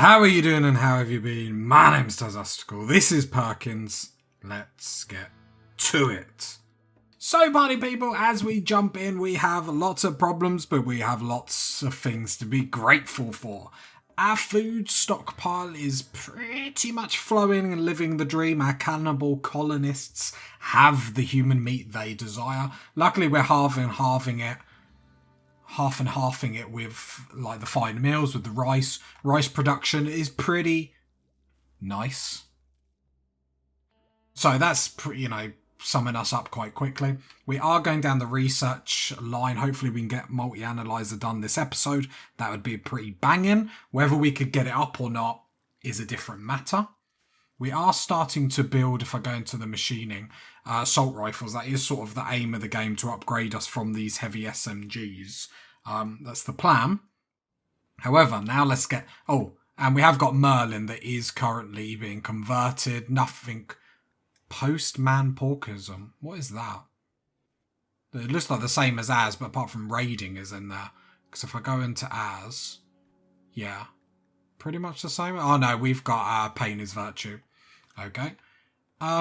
How are you doing and how have you been? My name's Tazastical. This is Perkins. Let's get to it. So, party people, as we jump in, we have lots of problems, but we have lots of things to be grateful for. Our food stockpile is pretty much flowing and living the dream. Our cannibal colonists have the human meat they desire. Luckily, we're half and halving it with like the fine meals, with the rice. Rice production is pretty nice. So that's, summing us up quite quickly. We are going down the research line. Hopefully we can get multi-analyzer done this episode. That would be pretty banging. Whether we could get it up or not is a different matter. We are starting to build, if I go into the machining, assault rifles. That is sort of the aim of the game, to upgrade us from these heavy SMGs. That's the plan. However, now let's get... Oh, and we have got Merlin that is currently being converted. Nothing... Post-man porkism. What is that? It looks like the same as As, but apart from raiding is in there. Because if I go into As... Yeah. Pretty much the same. Oh no, we've got pain is virtue. Okay.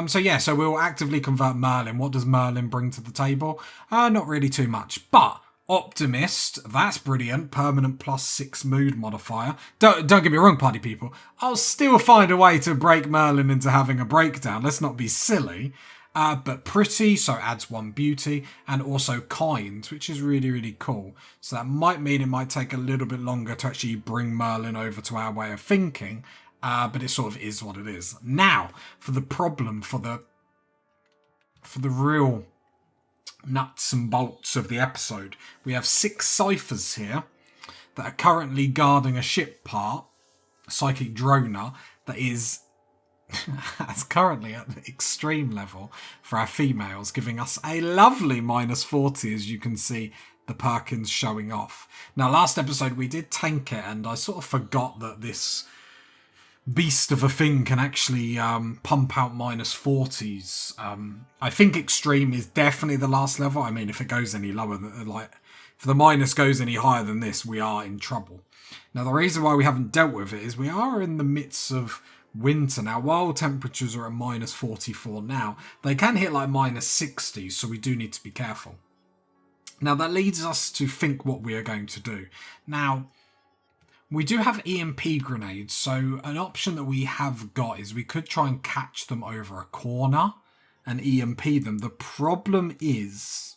So we'll actively convert Merlin. What does Merlin bring to the table? Not really too much. But Optimist, that's brilliant. Permanent +6 mood modifier. Don't get me wrong, party people. I'll still find a way to break Merlin into having a breakdown. Let's not be silly. But pretty, so adds 1 beauty. And also kind, which is really, really cool. So that might mean it might take a little bit longer to actually bring Merlin over to our way of thinking. But it sort of is what it is. Now, for the problem, for the real nuts and bolts of the episode, we have 6 ciphers here that are currently guarding a ship part, a psychic droner, that is that's currently at the extreme level for our females, giving us a lovely -40, as you can see the Perkins showing off. Now, last episode we did tank it, and I sort of forgot that this beast of a thing can actually pump out -40s. I think extreme is definitely the last level. I mean, if it goes any lower, if the minus goes any higher than this, we are in trouble. Now, the reason why we haven't dealt with it is we are in the midst of winter now. While temperatures are at -44 now, they can hit like -60, so we do need to be careful. Now, that leads us to think what we are going to do. Now, we do have EMP grenades, so an option that we have got is we could try and catch them over a corner and EMP them. The problem is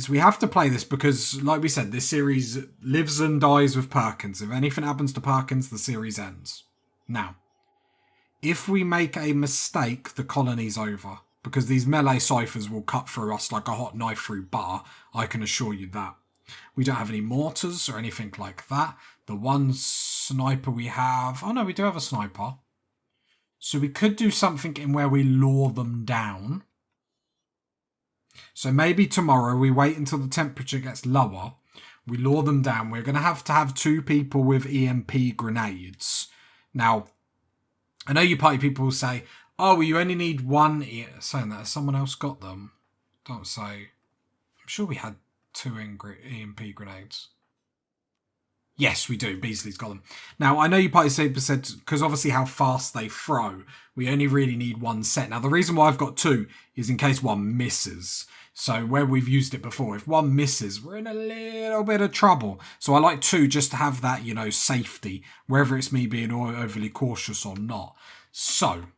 we have to play this because, like we said, this series lives and dies with Perkins. If anything happens to Perkins, the series ends. Now, if we make a mistake, the colony's over, because these melee ciphers will cut through us like a hot knife through butter. I can assure you that. We don't have any mortars or anything like that. The one sniper we have... Oh no, we do have a sniper. So we could do something in where we lure them down. So maybe tomorrow we wait until the temperature gets lower. We lure them down. We're going to have 2 people with EMP grenades. Now, I know you party people will say, oh, well, you only need 1... Saying that, has someone else got them? Don't say. I'm sure we had 2 EMP grenades. Yes, we do. Beasley's got them. Now, I know you probably said, because obviously how fast they throw, we only really need 1 set. Now, the reason why I've got 2 is in case 1 misses. So where we've used it before, if 1 misses, we're in a little bit of trouble. So I like 2 just to have that, safety, whether it's me being overly cautious or not. So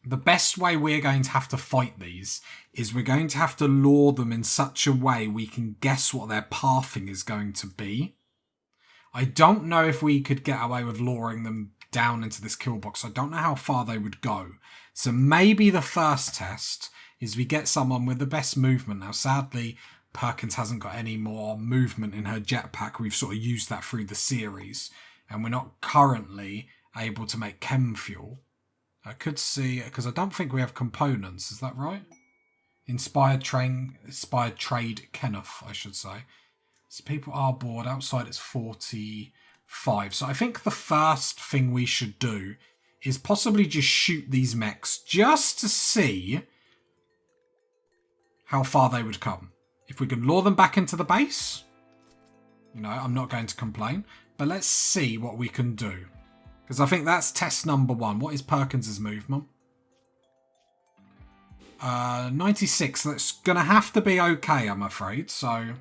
the best way we're going to have to fight these is we're going to have to lure them in such a way we can guess what their pathing is going to be. I don't know if we could get away with luring them down into this kill box. I don't know how far they would go. So maybe the first test is we get someone with the best movement. Now, sadly, Perkins hasn't got any more movement in her jetpack. We've sort of used that through the series, and we're not currently able to make chem fuel. I could see, because I don't think we have components, is that right? Inspired trade Kenneth, I should say. So people are bored. Outside it's 45. So I think the first thing we should do is possibly just shoot these mechs just to see how far they would come. If we can lure them back into the base, I'm not going to complain. But let's see what we can do. Because I think that's test number 1. What is Perkins's movement? 96. That's going to have to be okay, I'm afraid. So,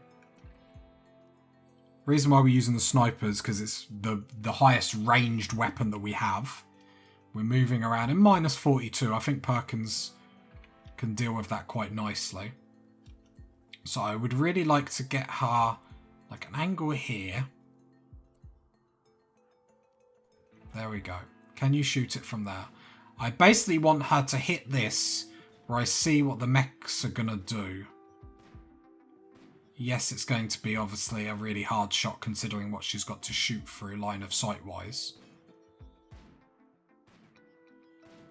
reason why we're using the snipers, because it's the highest ranged weapon that we have. We're moving around in minus 42. I think Perkins can deal with that quite nicely. So I would really like to get her like an angle here. There we go. Can you shoot it from there? I basically want her to hit this where I see what the mechs are going to do. Yes, it's going to be obviously a really hard shot considering what she's got to shoot through line of sight wise.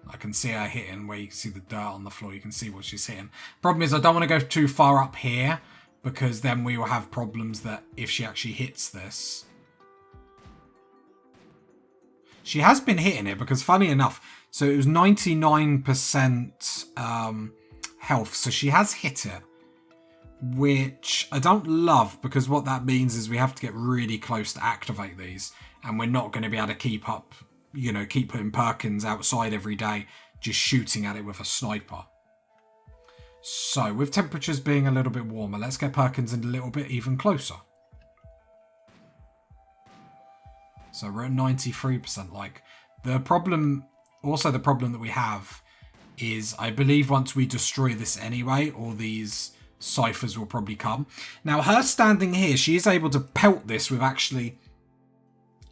I can see her hitting where you can see the dirt on the floor. You can see what she's hitting. Problem is I don't want to go too far up here because then we will have problems that if she actually hits this. She has been hitting it because funny enough, so it was 99% health. So she has hit it, which I don't love because what that means is we have to get really close to activate these and we're not going to be able to keep up. You know, keep putting Perkins outside every day, just shooting at it with a sniper. So, with temperatures being a little bit warmer, let's get Perkins in a little bit even closer. So, we're at 93%. Like, the problem that we have is, I believe once we destroy this anyway, all these ciphers will probably come. Now, her standing here, she is able to pelt this with actually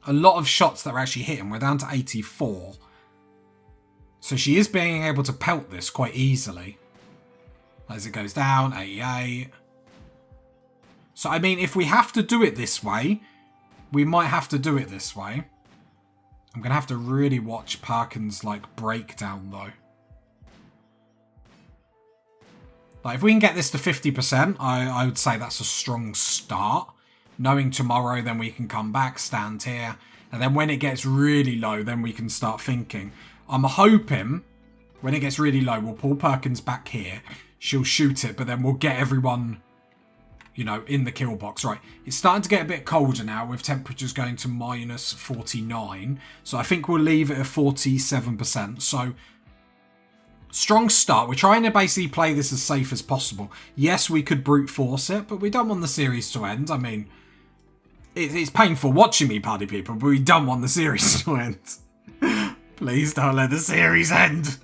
a lot of shots that are actually hitting. We're down to 84. So she is being able to pelt this quite easily. As it goes down, 88. So, I mean, if we have to do it this way, we might have to do it this way. I'm going to have to really watch Perkins, like, breakdown, though. Like, if we can get this to 50%, I would say that's a strong start. Knowing tomorrow, then we can come back, stand here. And then when it gets really low, then we can start thinking. I'm hoping when it gets really low, we'll pull Perkins back here. She'll shoot it, but then we'll get everyone, you know, in the kill box. Right, it's starting to get a bit colder now with temperatures going to minus 49. So I think we'll leave it at 47%. So strong start. We're trying to basically play this as safe as possible. Yes, we could brute force it, but we don't want the series to end. I mean, it's painful watching me, party people, but we don't want the series to end. Please don't let the series end.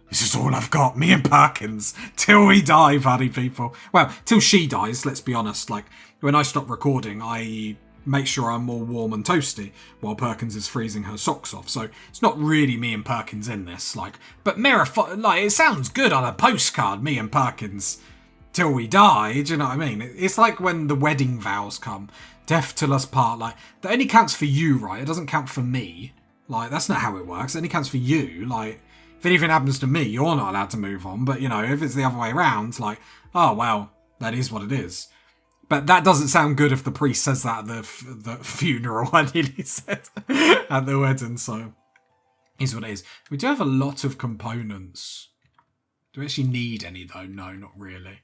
This is all I've got, me and Perkins, till we die, party people. Well, till she dies, let's be honest. Like, when I stop recording, I make sure I'm more warm and toasty while Perkins is freezing her socks off. So it's not really me and Perkins in this. Like, but like, it sounds good on a postcard, me and Perkins, till we die. Do you know what I mean? It's like when the wedding vows come. Death till us part. Like, that only counts for you, right? It doesn't count for me. Like, that's not how it works. It only counts for you. Like, if anything happens to me, you're not allowed to move on. But, you know, if it's the other way around, like, oh, well, that is what it is. But that doesn't sound good if the priest says that at the funeral, I nearly said, at the wedding. So, is what it is. We do have a lot of components. Do we actually need any, though? No, not really.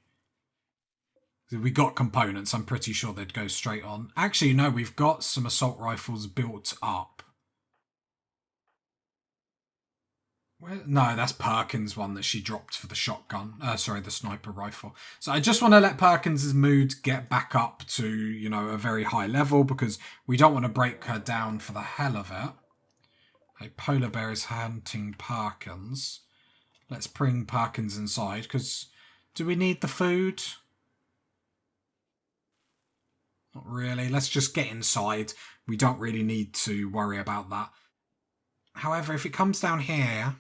If we got components, I'm pretty sure they'd go straight on. Actually, no, we've got some assault rifles built up. No, that's Perkins' one that she dropped for the shotgun. The sniper rifle. So I just want to let Perkins' mood get back up to, you know, a very high level because we don't want to break her down for the hell of it. A polar bear is hunting Perkins. Let's bring Perkins inside because do we need the food? Not really. Let's just get inside. We don't really need to worry about that. However, if it comes down here,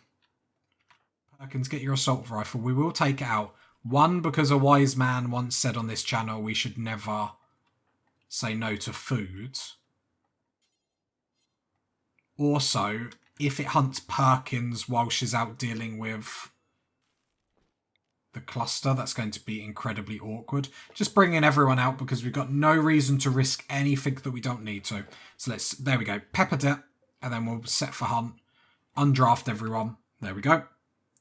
Perkins, get your assault rifle. We will take it out. One, because a wise man once said on this channel we should never say no to food. Also, if it hunts Perkins while she's out dealing with the cluster, that's going to be incredibly awkward. Just bringing everyone out because we've got no reason to risk anything that we don't need to. So there we go. Peppered it, and then we'll set for hunt. Undraft everyone. There we go.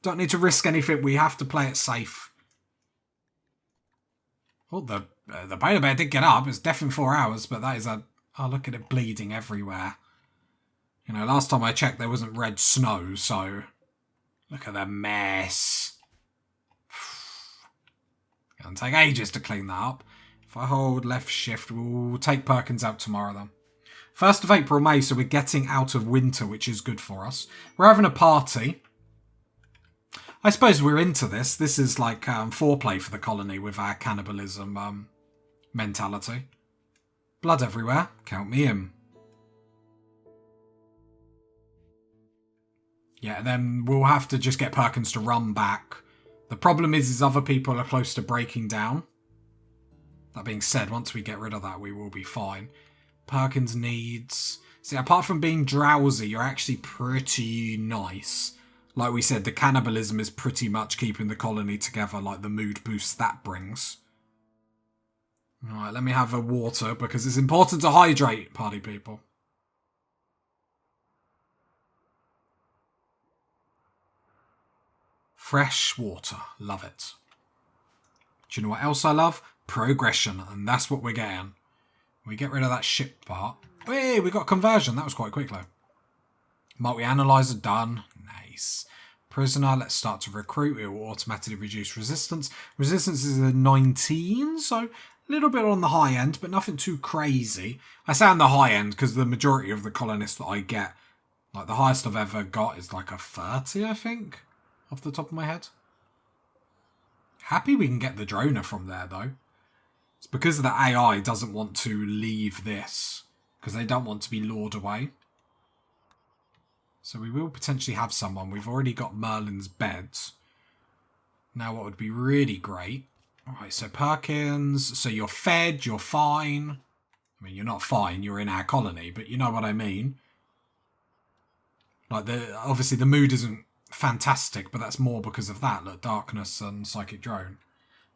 Don't need to risk anything. We have to play it safe. Oh, the polar bear did get up. It's deaf in 4 hours, but that is a Oh, look at it bleeding everywhere. You know, last time I checked there wasn't red snow, so... Look at the mess. It'll take ages to clean that up. If I hold left shift, we'll take Perkins out tomorrow then. 1st of April, May, so we're getting out of winter, which is good for us. We're having a party. I suppose we're into this. This is like foreplay for the colony with our cannibalism mentality. Blood everywhere. Count me in. Yeah, then we'll have to just get Perkins to run back. The problem is other people are close to breaking down. That being said, once we get rid of that, we will be fine. Perkins needs... See, apart from being drowsy, you're actually pretty nice. Like we said, the cannibalism is pretty much keeping the colony together, like the mood boost that brings. Alright, let me have a water, because it's important to hydrate, party people. Fresh water. Love it. Do you know what else I love? Progression, and that's what we're getting. We get rid of that ship part. Hey, we got conversion. That was quite quick, though. Multi-analyzer done. Nice. Prisoner, let's start to recruit. It will automatically reduce resistance. Resistance is a 19, so a little bit on the high end, but nothing too crazy. I say on the high end because the majority of the colonists that I get, like the highest I've ever got is like a 30, I think, off the top of my head. Happy we can get the droner from there, though. It's because the AI doesn't want to leave this, because they don't want to be lured away. So we will potentially have someone. We've already got Merlin's beds. Now what would be really great... Alright, so Perkins, so you're fed, you're fine. I mean, you're not fine, you're in our colony, but you know what I mean. Like, obviously the mood isn't fantastic, but that's more because of that. Look, darkness and psychic drone.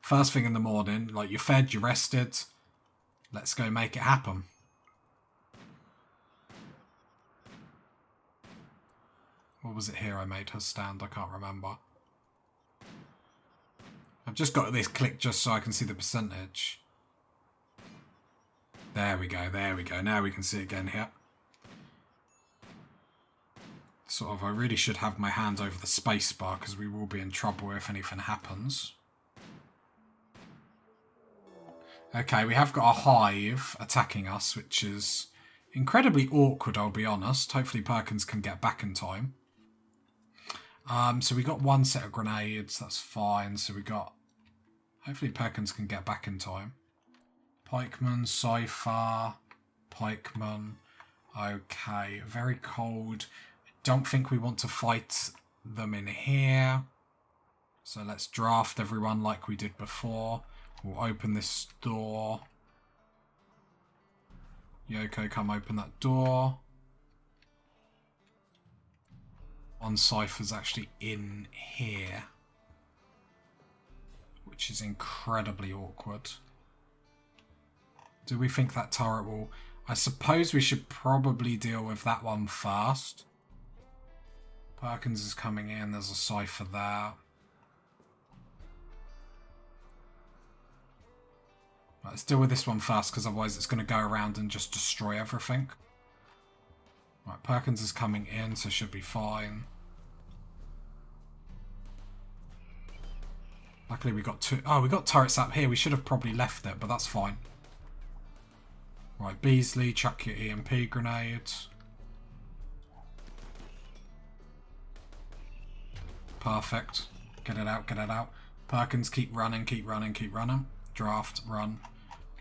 First thing in the morning, like, you're fed, you're rested. Let's go make it happen. What was it here I made her stand? I can't remember. I've just got this click just so I can see the percentage. There we go, there we go. Now we can see it again here. Sort of, I really should have my hand over the space bar because we will be in trouble if anything happens. Okay, we have got a hive attacking us, which is incredibly awkward, I'll be honest. Hopefully Perkins can get back in time. So we got one set of grenades, that's fine. So we got... Hopefully Perkins can get back in time. Pikeman, Cypher, Pikeman. Okay, very cold. Don't think we want to fight them in here. So let's draft everyone like we did before. We'll open this door. Yoko, come open that door. One Cypher's actually in here, which is incredibly awkward. Do we think that turret will... I suppose we should probably deal with that one first. Perkins is coming in. There's a Cypher there. Right, let's deal with this one first, because otherwise it's going to go around and just destroy everything. Right, Perkins is coming in, so should be fine. Luckily we got two... Oh, we got turrets up here. We should have probably left it, but that's fine. Right, Beasley, chuck your EMP grenade. Perfect. Get it out, get it out. Perkins, keep running, keep running, keep running. Draft, run.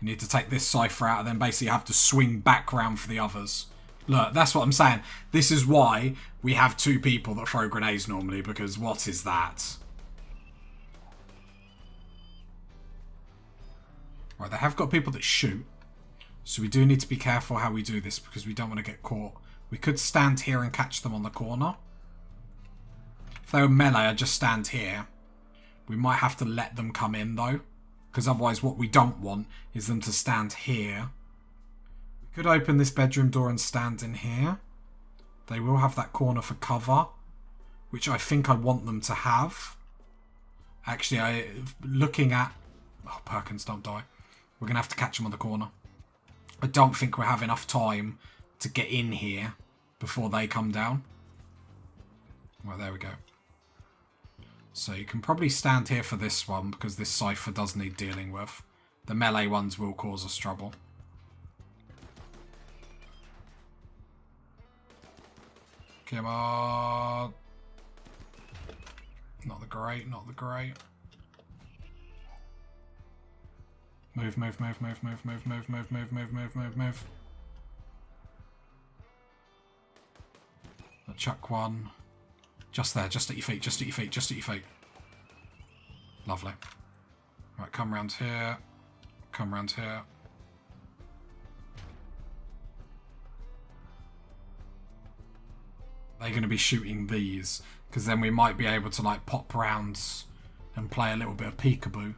You need to take this Cypher out and then basically have to swing back round for the others. Look, that's what I'm saying. This is why we have two people that throw grenades normally, because what is that? Right, they have got people that shoot. So we do need to be careful how we do this, because we don't want to get caught. We could stand here and catch them on the corner. If they were melee, I'd just stand here. We might have to let them come in, though. Because otherwise what we don't want is them to stand here. We could open this bedroom door and stand in here. They will have that corner for cover, which I think I want them to have. Actually, looking at... Oh, Perkins, don't die. We're going to have to catch them on the corner. I don't think we have enough time to get in here before they come down. Well, there we go. So you can probably stand here for this one because this cipher does need dealing with. The melee ones will cause us trouble. Come on. Not the great, not the great. Move, move, move, move, move, move, move, move, move, move, move, move, move. Chuck one. Just there, just at your feet, just at your feet, just at your feet. Lovely. Right, come round here. Come round here. They're going to be shooting these, because then we might be able to like pop rounds and play a little bit of peekaboo.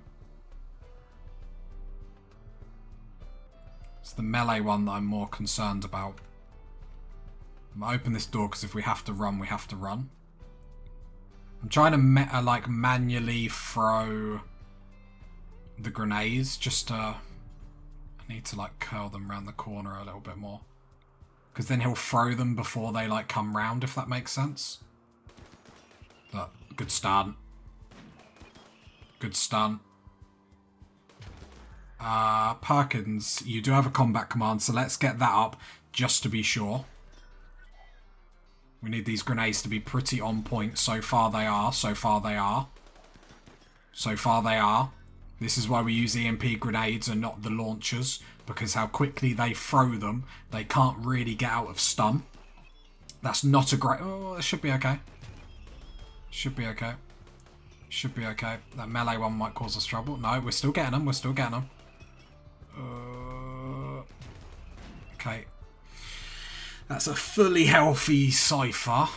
It's the melee one that I'm more concerned about. I'm going to open this door because if we have to run, we have to run. I'm trying to like manually throw the grenades just to... I need to like curl them around the corner a little bit more. Because then he'll throw them before they like come round, if that makes sense. But good stun. Good stun. Perkins, you do have a combat command, so let's get that up just to be sure. We need these grenades to be pretty on point. So far they are. So far they are. So far they are. This is why we use EMP grenades and not the launchers, because how quickly they throw them, they can't really get out of stun. That's not a great... Oh, it should be okay. Should be okay. Should be okay. That melee one might cause us trouble. No, we're still getting them. We're still getting them. Okay. That's a fully healthy cipher.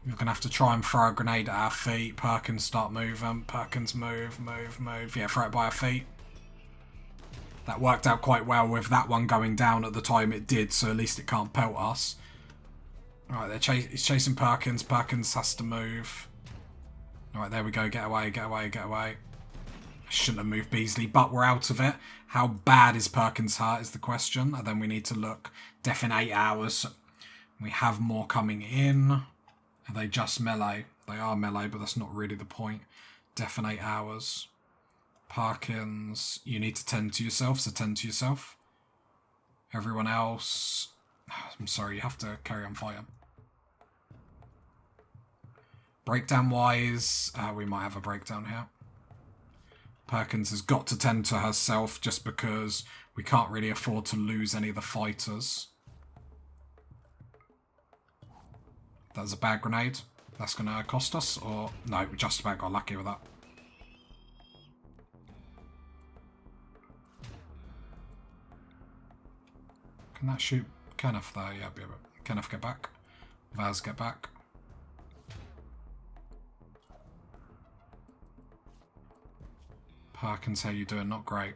You're going to have to try and throw a grenade at our feet. Perkins, start moving. Perkins, move, move, move. Yeah, throw it by our feet. That worked out quite well with that one going down at the time it did, so at least it can't pelt us. Alright, he's chasing Perkins. Perkins has to move. Alright, there we go. Get away, get away, get away. I shouldn't have moved Beasley, but we're out of it. How bad is Perkins hurt is the question. And then we need to look. Death in 8 hours. We have more coming in. Are they just melee? They are melee, but that's not really the point. Death in 8 hours. Perkins, you need to tend to yourself, so tend to yourself. Everyone else... I'm sorry, you have to carry on fighting. Breakdown-wise, we might have a breakdown here. Perkins has got to tend to herself just because we can't really afford to lose any of the fighters. That's a bad grenade. That's going to cost us, or... No, we just about got lucky with that. Can that shoot Kenneth there? Yeah, be able. Kenneth, get back. Vaz, get back. Perkins, how you doing? Not great.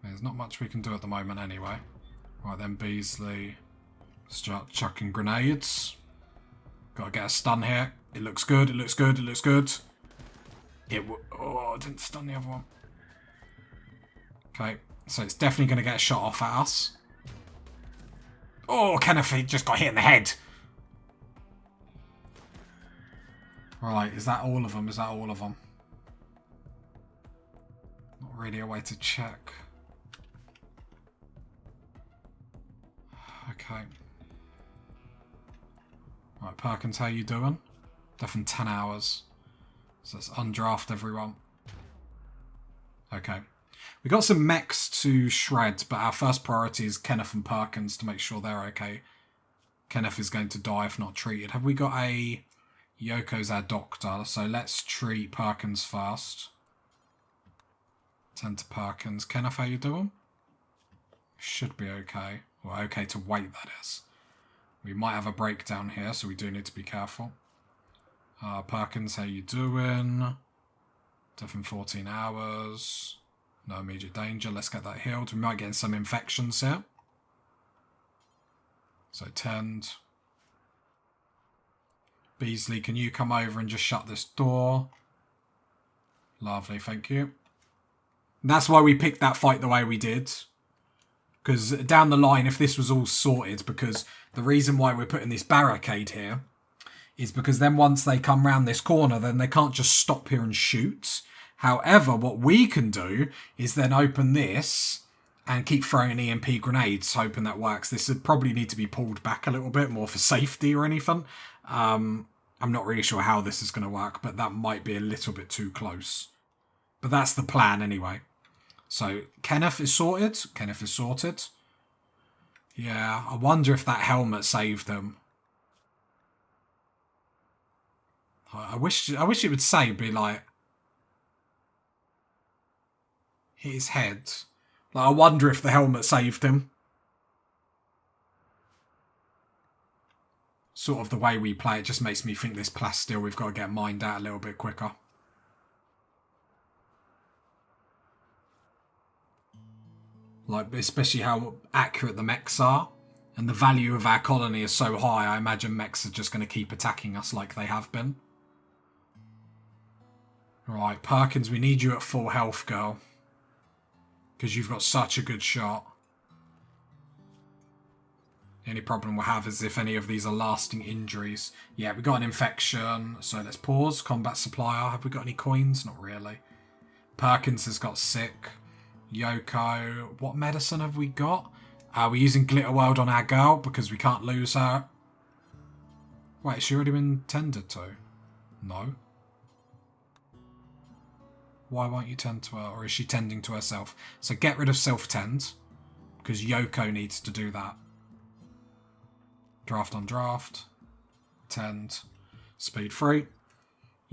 There's not much we can do at the moment anyway. Right then, Beasley. Start chucking grenades. Gotta get a stun here. It looks good, it looks good, it looks good. Oh, I didn't stun the other one. Okay, so it's definitely going to get a shot off at us. Oh, Kenneth just got hit in the head. Right, is that all of them? Is that all of them? Not really a way to check. Okay. Right, Perkins, how you doing? Death in 10 hours. So let's undraft everyone. Okay. We got some mechs to shred, but our first priority is Kenneth and Perkins to make sure they're okay. Kenneth is going to die if not treated. Have we got a... Yoko's our doctor, so let's treat Perkins first. Tend to Perkins. Kenneth, how you doing? Should be okay. Well, okay to wait, that is. We might have a breakdown here, so we do need to be careful. Perkins, how you doing? Death in 14 hours. No immediate danger. Let's get that healed. We might get some infections here. So tend. Beasley, can you come over and just shut this door? Lovely, thank you. And that's why we picked that fight the way we did. Because down the line, if this was all sorted, because the reason why we're putting this barricade here is because then once they come round this corner, then they can't just stop here and shoot. However, what we can do is then open this and keep throwing EMP grenades, hoping that works. This would probably need to be pulled back a little bit more for safety or anything. I'm not really sure how this is going to work, but that might be a little bit too close. But that's the plan anyway. So, Kenneth is sorted. Kenneth is sorted. Yeah, I wonder if that helmet saved them. I wish it would say, be like, hit his head. Like, I wonder if the helmet saved him. Sort of the way we play it just makes me think this plasteel, we've got to get mined out a little bit quicker. Like, especially how accurate the mechs are. And the value of our colony is so high, I imagine mechs are just going to keep attacking us like they have been. Right, Perkins, we need you at full health, girl. Because you've got such a good shot. The only problem we'll have is if any of these are lasting injuries. Yeah, we got an infection, so let's pause. Combat supplier, have we got any coins? Not really. Perkins has got sick. Yoko, what medicine have we got? We're using Glitterworld on our girl because we can't lose her. Wait, has she already been tended to? No. Why won't you tend to her? Or is she tending to herself? So get rid of self-tend. Because Yoko needs to do that. Draft on draft. Tend. Speed 3.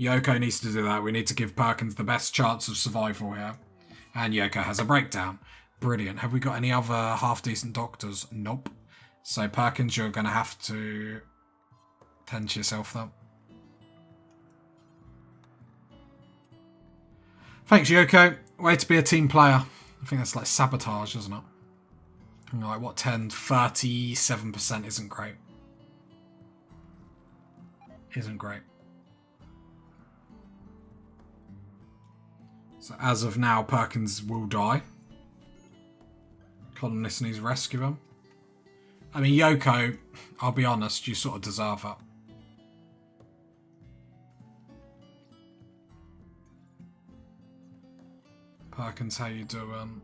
Yoko needs to do that. We need to give Perkins the best chance of survival here. And Yoko has a breakdown. Brilliant. Have we got any other half-decent doctors? Nope. So Perkins, you're going to have to tend to yourself then. Thanks, Yoko. Way to be a team player. I think that's like sabotage, isn't it? Like, what, 10? 37% isn't great. Isn't great. So as of now, Perkins will die. Colonist needs to rescue him. I mean, Yoko, I'll be honest, you sort of deserve it. Perkins, how you doing?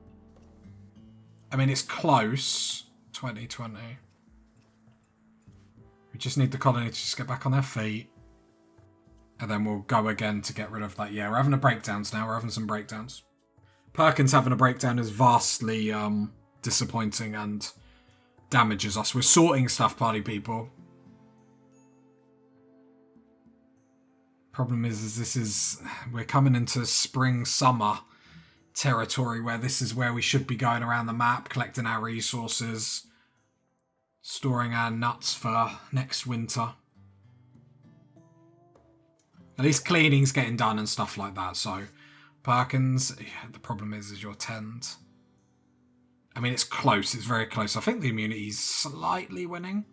I mean, it's close. 2020. We just need the colony to just get back on their feet. And then we'll go again to get rid of that. Yeah, we're having a breakdowns now. We're having some breakdowns. Perkins having a breakdown is vastly disappointing and damages us. We're sorting stuff, party people. Problem is we're coming into spring, summer territory where this is where we should be going around the map, collecting our resources, storing our nuts for next winter. At least cleaning's getting done and stuff like that. So, Perkins, yeah, the problem is your tend. I mean, it's close. It's very close. I think the immunity's slightly winning.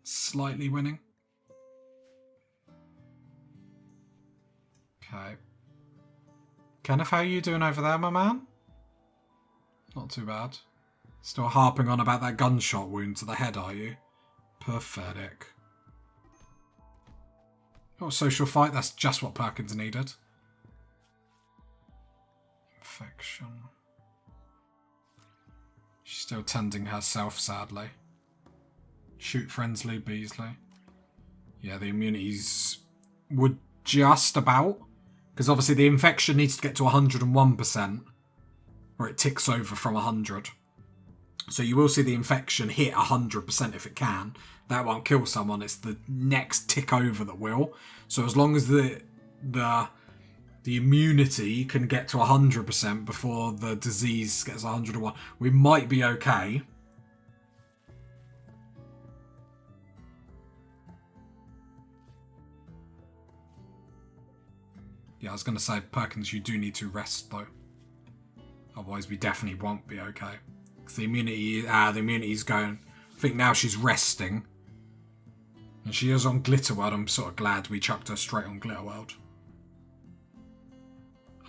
Slightly winning. Okay. Kenneth, how are you doing over there, my man? Not too bad. Still harping on about that gunshot wound to the head, are you? Pathetic. Oh, social fight. That's just what Perkins needed. Infection. She's still tending herself, sadly. Shoot Friendly Beasley. Yeah, the immunities would just about. Because obviously the infection needs to get to 101%. Or it ticks over from 100. So you will see the infection hit 100% if it can. That won't kill someone. It's the next tick over that will. So as long as the immunity can get to 100% before the disease gets 101, we might be okay. Yeah, I was going to say, Perkins, you do need to rest though. Otherwise, we definitely won't be okay. Because the immunity's going. I think now she's resting. And she is on Glitterworld. I'm sort of glad we chucked her straight on Glitterworld.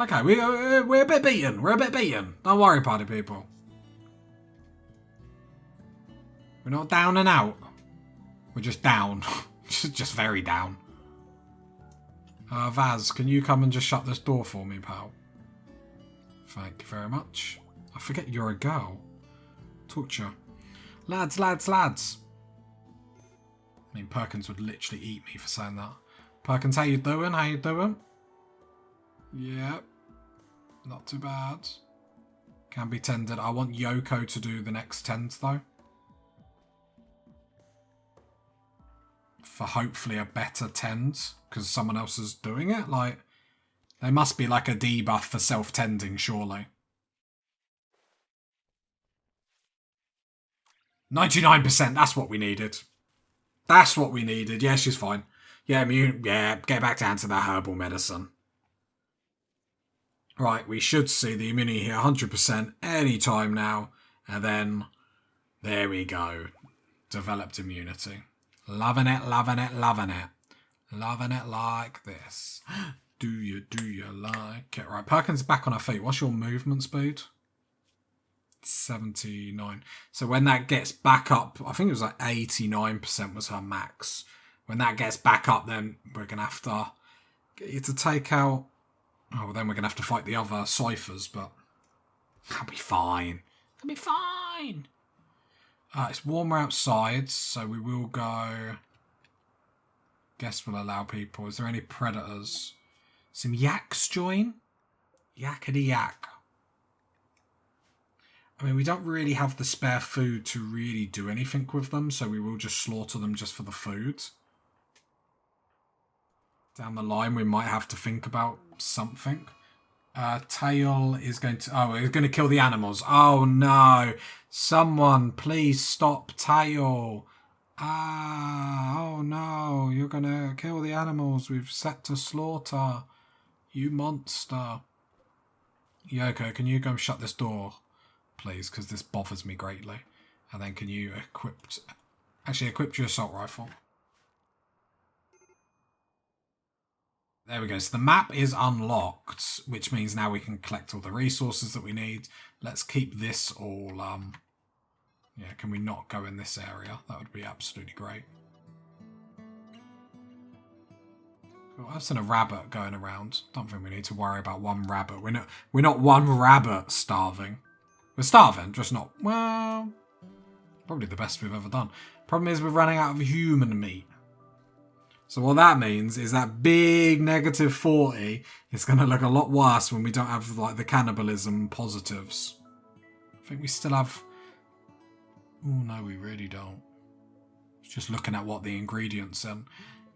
Okay, we're a bit beaten. We're a bit beaten. Don't worry, party people. We're not down and out. We're just down. just very down. Vaz, can you come and just shut this door for me, pal? Thank you very much. I forget you're a girl. Torture. Lads. I mean, Perkins would literally eat me for saying that. Perkins, how you doing? Yep. Not too bad. Can be tended. I want Yoko to do the next tend, though. For hopefully a better tend, because someone else is doing it. Like, there must be like a debuff for self-tending, surely. 99%, that's what we needed. That's what we needed. Yeah, she's fine. Yeah, get back down to that herbal medicine. Right, we should see the immunity here 100% any time now. And then, there we go. Developed immunity. Loving it. Loving it like this. Do you like it? Right, Perkins back on her feet. What's your movement speed? 79. So when that gets back up, I think it was like 89% was her max. When that gets back up, then we're going to have to get you to take out... Oh, well, then we're going to have to fight the other ciphers, but that'll be fine. It'll be fine. It's warmer outside, so we will go... Guess we'll allow people. Is there any predators? Some yaks join? Yakety yak. I mean, we don't really have the spare food to really do anything with them, so we will just slaughter them just for the food. Down the line, we might have to think about something. Tail is going to... Oh, it's going to kill the animals. Oh, no. Someone, please stop Tail. Oh, no. You're going to kill the animals we've set to slaughter. You monster. Yoko, can you go and shut this door, please? Because this bothers me greatly. And then can you equip your assault rifle. There we go. So the map is unlocked, which means now we can collect all the resources that we need. Let's keep this all... Yeah, can we not go in this area? That would be absolutely great. Cool. I've seen a rabbit going around. Don't think we need to worry about one rabbit. We're not one rabbit starving. We're starving, just not... Well... Probably the best we've ever done. Problem is we're running out of human meat. So what that means is that big negative 40 is going to look a lot worse when we don't have like the cannibalism positives. I think we still have... Oh no, we really don't. Just looking at what the ingredients and...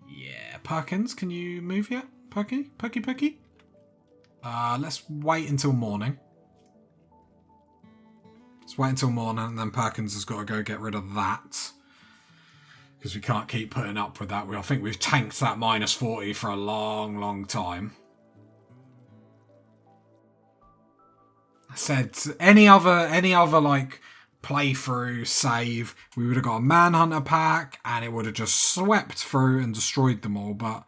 Yeah, Perkins, can you move yet? Perky? Let's wait until morning. Let's wait until morning and then Perkins has got to go get rid of that. Because we can't keep putting up with that. I think we've tanked that minus 40 for a long, long time. I said any other like playthrough save, we would have got a Manhunter pack and it would have just swept through and destroyed them all. But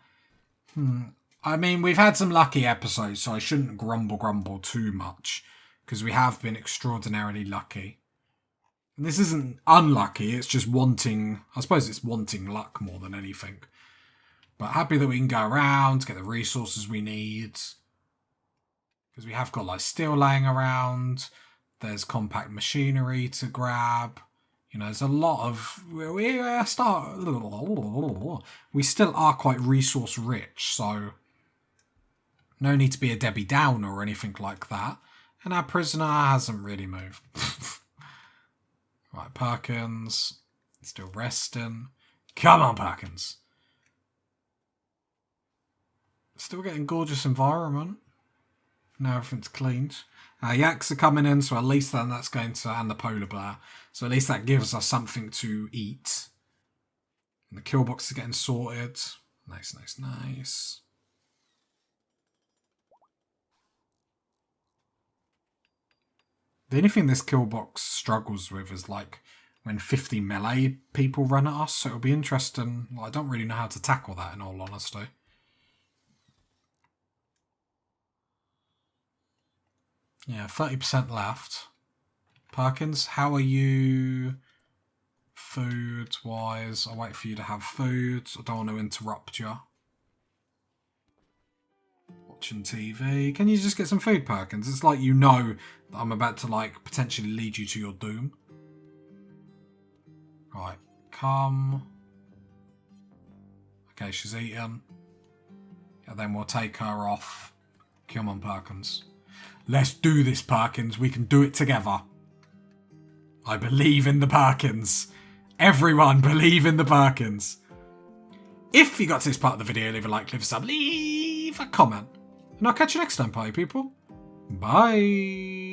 I mean, we've had some lucky episodes, so I shouldn't grumble too much because we have been extraordinarily lucky. And this isn't unlucky, it's just wanting... I suppose it's wanting luck more than anything. But happy that we can go around, get the resources we need. Because we have got like steel laying around. There's compact machinery to grab. You know, there's a lot of... We still are quite resource rich, so... No need to be a Debbie Downer or anything like that. And our prisoner hasn't really moved. Right, Perkins. Still resting. Come on, Perkins. Still getting gorgeous environment. Now everything's cleaned. Yaks are coming in, so at least then that's going to... And the polar bear. So at least that gives us something to eat. And the kill box is getting sorted. Nice. The only thing this kill box struggles with is like when 50 melee people run at us, so it'll be interesting. Well, I don't really know how to tackle that in all honesty. Yeah, 30% left. Perkins, how are you food-wise? I'll wait for you to have food. I don't want to interrupt you. Watching TV. Can you just get some food, Perkins? It's like you know that I'm about to, like, potentially lead you to your doom. Right, come. Okay, she's eaten. And then we'll take her off. Come on, Perkins. Let's do this, Perkins. We can do it together. I believe in the Perkins. Everyone believe in the Perkins. If you got to this part of the video, leave a like, leave a sub, leave a comment. And I'll catch you next time, party people. Bye.